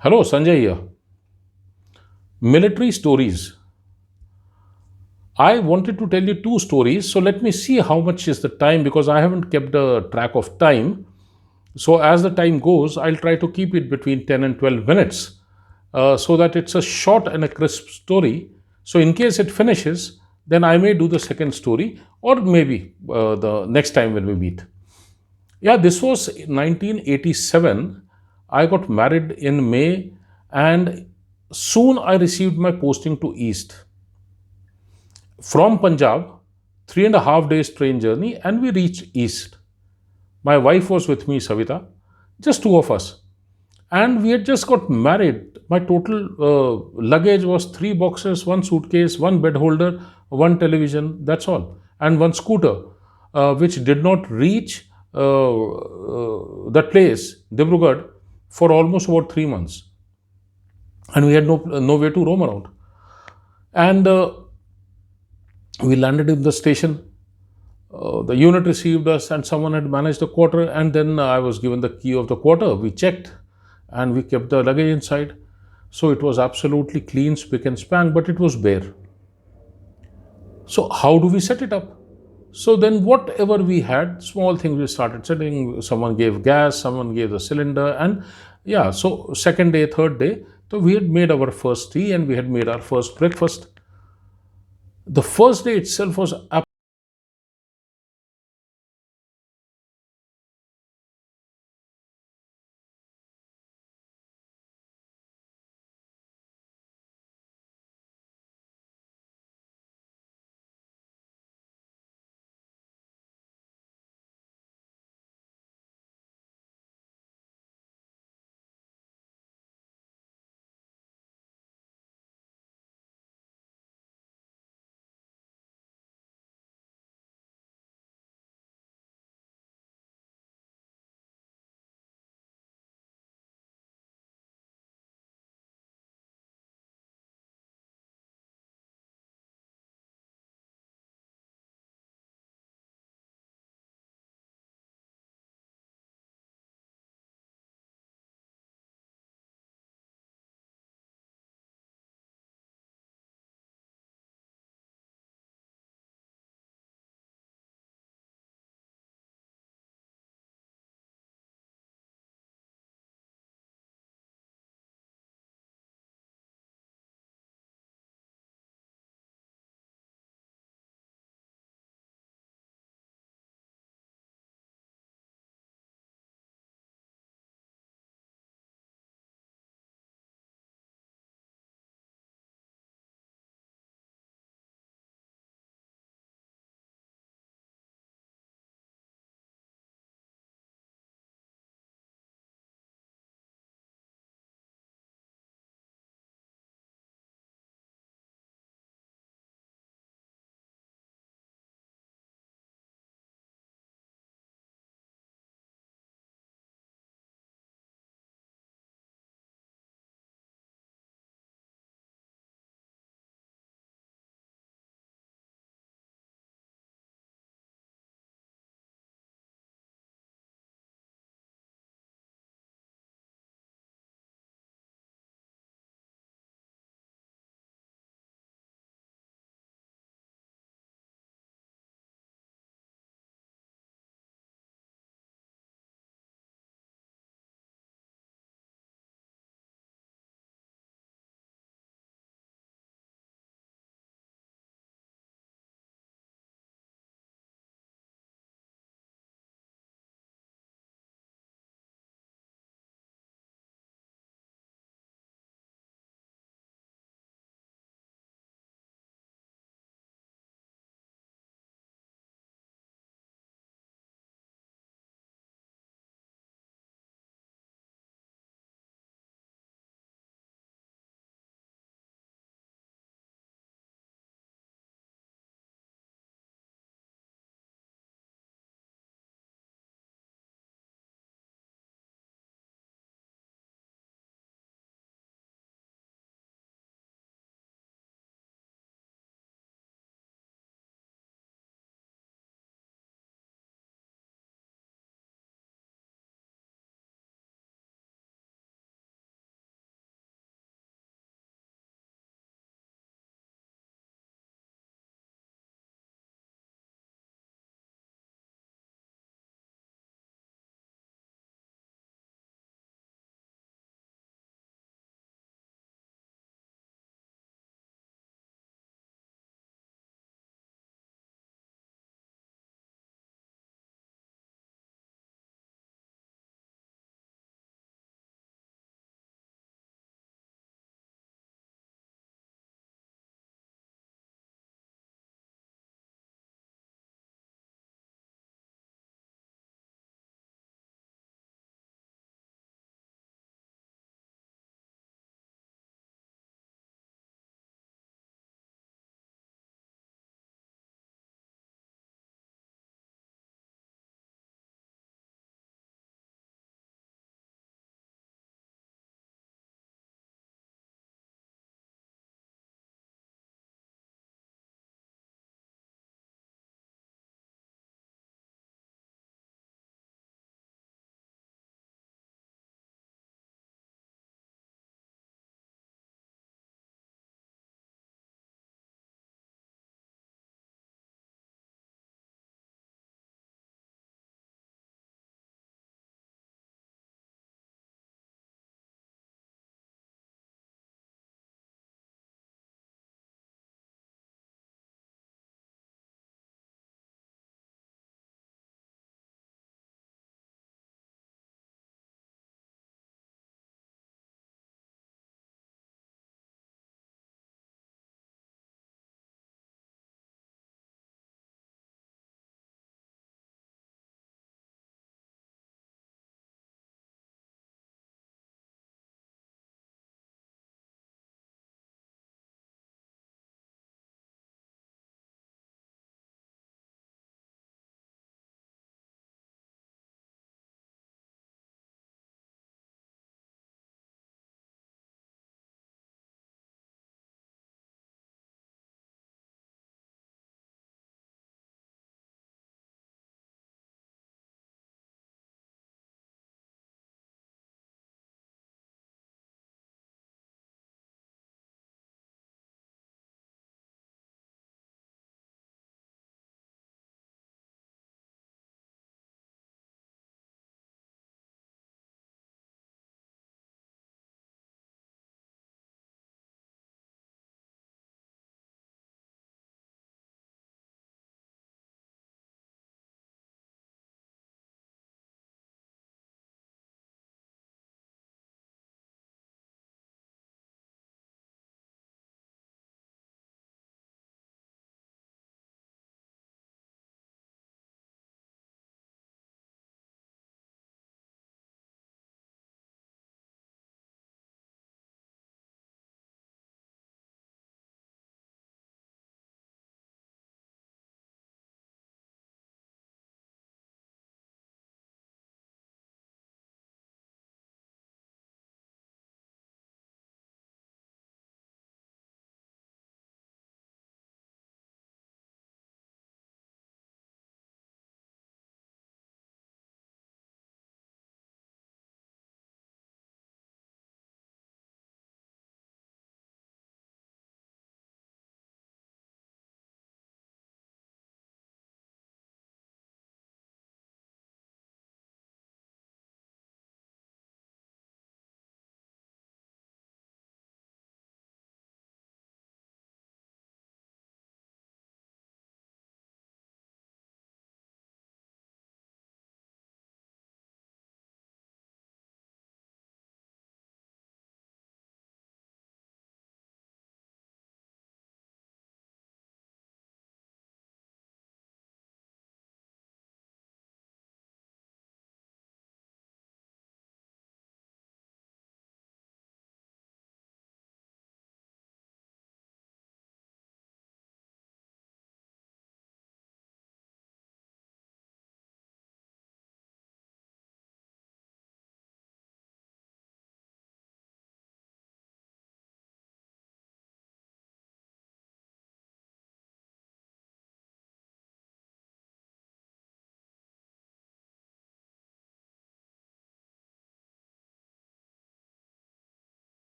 Hello, Sanjay here. Military stories. I wanted to tell you two stories, so let me see how much is the time because I haven't kept a track of time. So, as the time goes, I'll try to keep it between 10 and 12 minutes so that it's a short and a crisp story. So, in case it finishes, then I may do the second story or maybe the next time when we meet. Yeah, this was 1987. I got married in May and soon I received my posting to East. From Punjab, 3.5 days train journey, and we reached East. My wife was with me, Savita, just two of us. And we had just got married. My total luggage was three boxes, one suitcase, one bed holder, one television, that's all, and one scooter, which did not reach that place, Dibrugarh, for almost about 3 months. And we had no way to roam around. And we landed in the station. The unit received us, and someone had managed the quarter. And then I was given the key of the quarter. We checked, and we kept the luggage inside. So it was absolutely clean, spick and span, but it was bare. So how do we set it up? So then, whatever we had, small things we started setting. Someone gave gas, someone gave the cylinder, and yeah. So second day, third day, so we had made our first tea and we had made our first breakfast. The first day itself was